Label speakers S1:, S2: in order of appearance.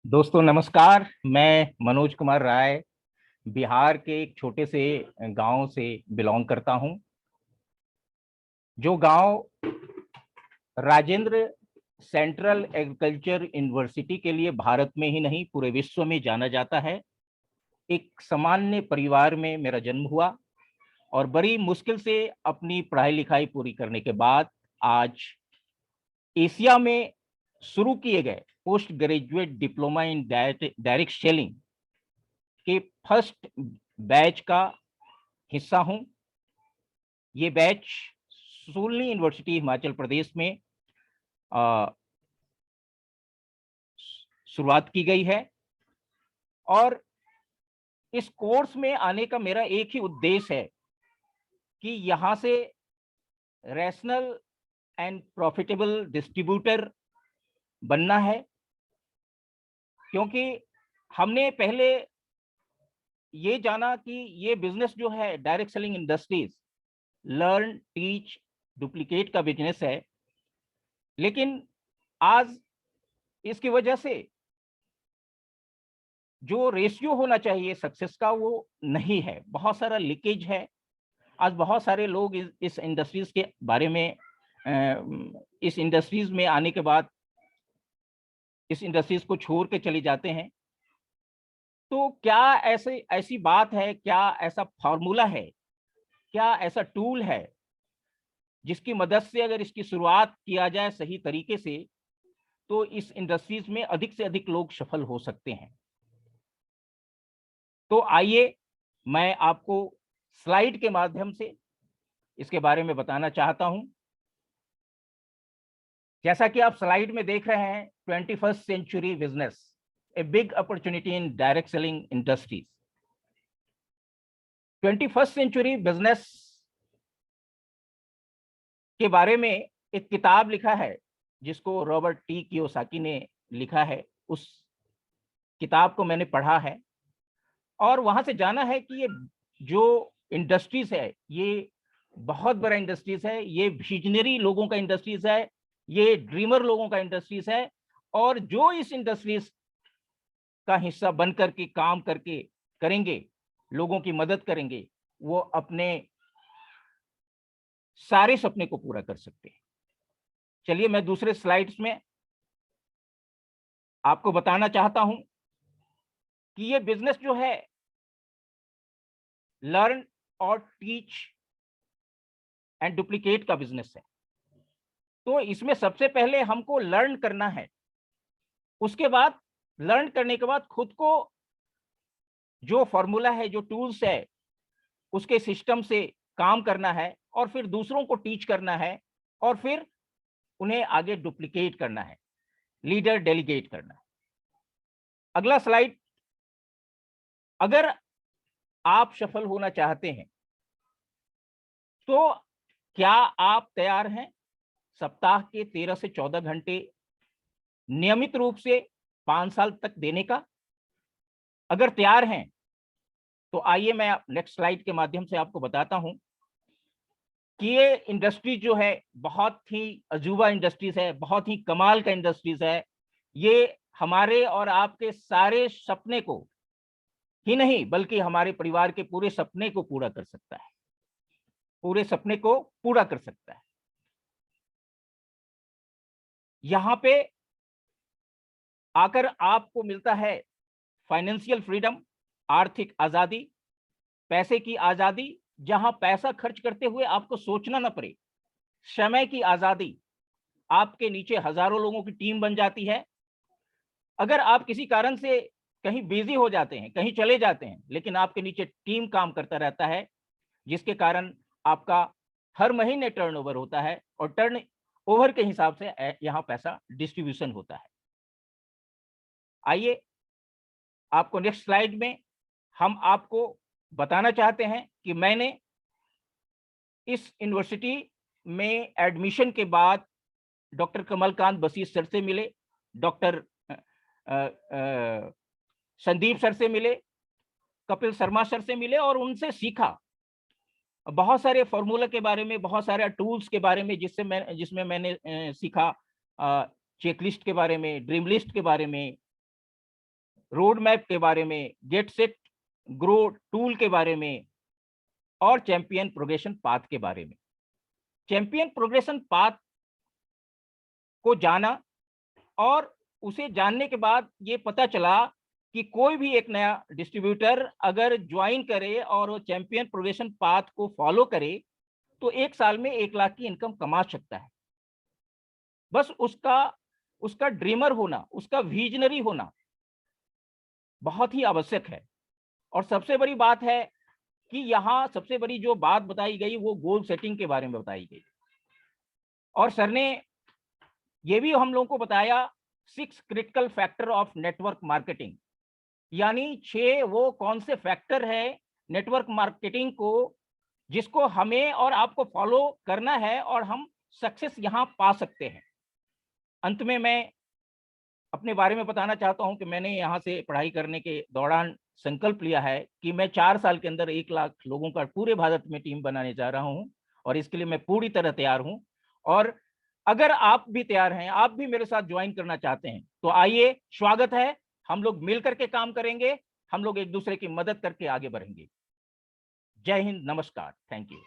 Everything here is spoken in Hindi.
S1: दोस्तों नमस्कार। मैं मनोज कुमार राय बिहार के एक छोटे से गांव से बिलोंग करता हूं। जो गांव राजेंद्र सेंट्रल एग्रीकल्चर यूनिवर्सिटी के लिए भारत में ही नहीं पूरे विश्व में जाना जाता है। एक सामान्य परिवार में मेरा जन्म हुआ और बड़ी मुश्किल से अपनी पढ़ाई लिखाई पूरी करने के बाद आज एशिया में शुरू किए गए post graduate diploma in direct selling के फर्स्ट बैच का हिस्सा हूं। ये बैच सोलनी यूनिवर्सिटी हिमाचल प्रदेश में शुरुआत की गई है और इस कोर्स में आने का मेरा एक ही उद्देश्य है कि यहां से रैशनल एंड प्रॉफिटेबल डिस्ट्रीब्यूटर बनना है। क्योंकि हमने पहले ये जाना कि ये बिजनेस जो है direct selling industries learn teach duplicate का बिजनेस है, लेकिन आज इसकी वजह से जो रेशियो होना चाहिए सक्सेस का वो नहीं है, बहुत सारा लीकेज है। आज बहुत सारे लोग इस इंडस्ट्रीज के बारे में इस इंडस्ट्रीज में आने के बाद इस इंडस्ट्रीज को छोड़ के चले जाते हैं। तो क्या ऐसी बात है, क्या ऐसा फॉर्मूला है, क्या ऐसा टूल है जिसकी मदद से अगर इसकी शुरुआत किया जाए सही तरीके से तो इस इंडस्ट्रीज में अधिक से अधिक लोग सफल हो सकते हैं। तो आइए मैं आपको स्लाइड के माध्यम से इसके बारे में बताना चाहता हूं। जैसा कि आप स्लाइड में देख रहे हैं, 21st century business, a big opportunity in direct selling industries. 21st century business के बारे में एक किताब लिखा है जिसको रॉबर्ट टी कियोसाकी ने लिखा है। उस किताब को मैंने पढ़ा है और वहां से जाना है कि ये जो इंडस्ट्रीज है ये बहुत बड़ा इंडस्ट्रीज है, ये विजनरी लोगों का इंडस्ट्रीज है, ये ड्रीमर लोगों का इंडस्ट्रीज है। और जो इस इंडस्ट्रीज का हिस्सा बन करके काम करके करेंगे, लोगों की मदद करेंगे, वो अपने सारे सपने को पूरा कर सकते हैं। चलिए मैं दूसरे स्लाइड्स में आपको बताना चाहता हूं कि ये बिजनेस जो है लर्न और टीच एंड डुप्लीकेट का बिजनेस है। तो इसमें सबसे पहले हमको लर्न करना है, उसके बाद लर्न करने के बाद खुद को जो फॉर्मूला है, जो टूल्स है, उसके सिस्टम से काम करना है और फिर दूसरों को टीच करना है और फिर उन्हें आगे डुप्लीकेट करना है, लीडर डेलीगेट करना है। अगला स्लाइड। अगर आप सफल होना चाहते हैं तो क्या आप तैयार हैं सप्ताह के 13 से 14 घंटे नियमित रूप से 5 साल तक देने का? अगर तैयार हैं तो आइए मैं नेक्स्ट स्लाइड के माध्यम से आपको बताता हूं कि ये इंडस्ट्री जो है बहुत ही अजूबा इंडस्ट्रीज है, बहुत ही कमाल का इंडस्ट्रीज है। ये हमारे और आपके सारे सपने को ही नहीं बल्कि हमारे परिवार के पूरे सपने को पूरा कर सकता है, पूरे सपने को पूरा कर सकता है। यहां पे आकर आपको मिलता है फाइनेंशियल फ्रीडम, आर्थिक आजादी, पैसे की आजादी, जहां पैसा खर्च करते हुए आपको सोचना ना पड़े, समय की आजादी, आपके नीचे हजारों लोगों की टीम बन जाती है। अगर आप किसी कारण से कहीं बिजी हो जाते हैं, कहीं चले जाते हैं, लेकिन आपके नीचे टीम काम करता रहता है, जिसके कारण आपका हर महीने टर्नओवर होता है और टर्न ओवर के हिसाब से यहां पैसा डिस्ट्रीब्यूशन होता है। आइए आपको नेक्स्ट स्लाइड में हम आपको बताना चाहते हैं कि मैंने इस यूनिवर्सिटी में एडमिशन के बाद डॉक्टर कमलकांत बसीर सर से मिले, डॉक्टर संदीप सर से मिले, कपिल शर्मा सर से मिले और उनसे सीखा बहुत सारे फॉर्मूला के बारे में, बहुत सारे टूल्स के बारे में, जिसमें मैंने सीखा चेकलिस्ट के बारे में, ड्रीम लिस्ट के बारे में, रोड मैप के बारे में, गेट सेट ग्रो टूल के बारे में और चैंपियन प्रोग्रेशन पाथ के बारे में। चैंपियन प्रोग्रेशन पाथ को जाना और उसे जानने के बाद ये पता चला कि कोई भी एक नया डिस्ट्रीब्यूटर अगर ज्वाइन करे और वो चैंपियन प्रोग्रेशन पाथ को फॉलो करे तो 1 साल में 1 लाख की इनकम कमा सकता है। बस उसका ड्रीमर होना, उसका विजनरी होना बहुत ही आवश्यक है। और सबसे बड़ी बात है कि यहाँ सबसे बड़ी जो बात बताई गई वो गोल सेटिंग के बारे में बताई गई। और सर ने ये भी हम लोगों को बताया 6 critical factor of network marketing, यानी 6 वो कौन से फैक्टर है नेटवर्क मार्केटिंग को जिसको हमें और आपको फॉलो करना है और हम सक्सेस यहाँ पा सकते हैं। अंत में मैं अपने बारे में बताना चाहता हूं कि मैंने यहाँ से पढ़ाई करने के दौरान संकल्प लिया है कि मैं 4 साल के अंदर 1 लाख लोगों का पूरे भारत में टीम बनाने जा रहा हूं और इसके लिए मैं पूरी तरह तैयार हूं। और अगर आप भी तैयार हैं, आप भी मेरे साथ ज्वाइन करना चाहते हैं तो आइए, स्वागत है। हम लोग मिल करके काम करेंगे, हम लोग एक दूसरे की मदद करके आगे बढ़ेंगे। जय हिंद, नमस्कार, थैंक यू।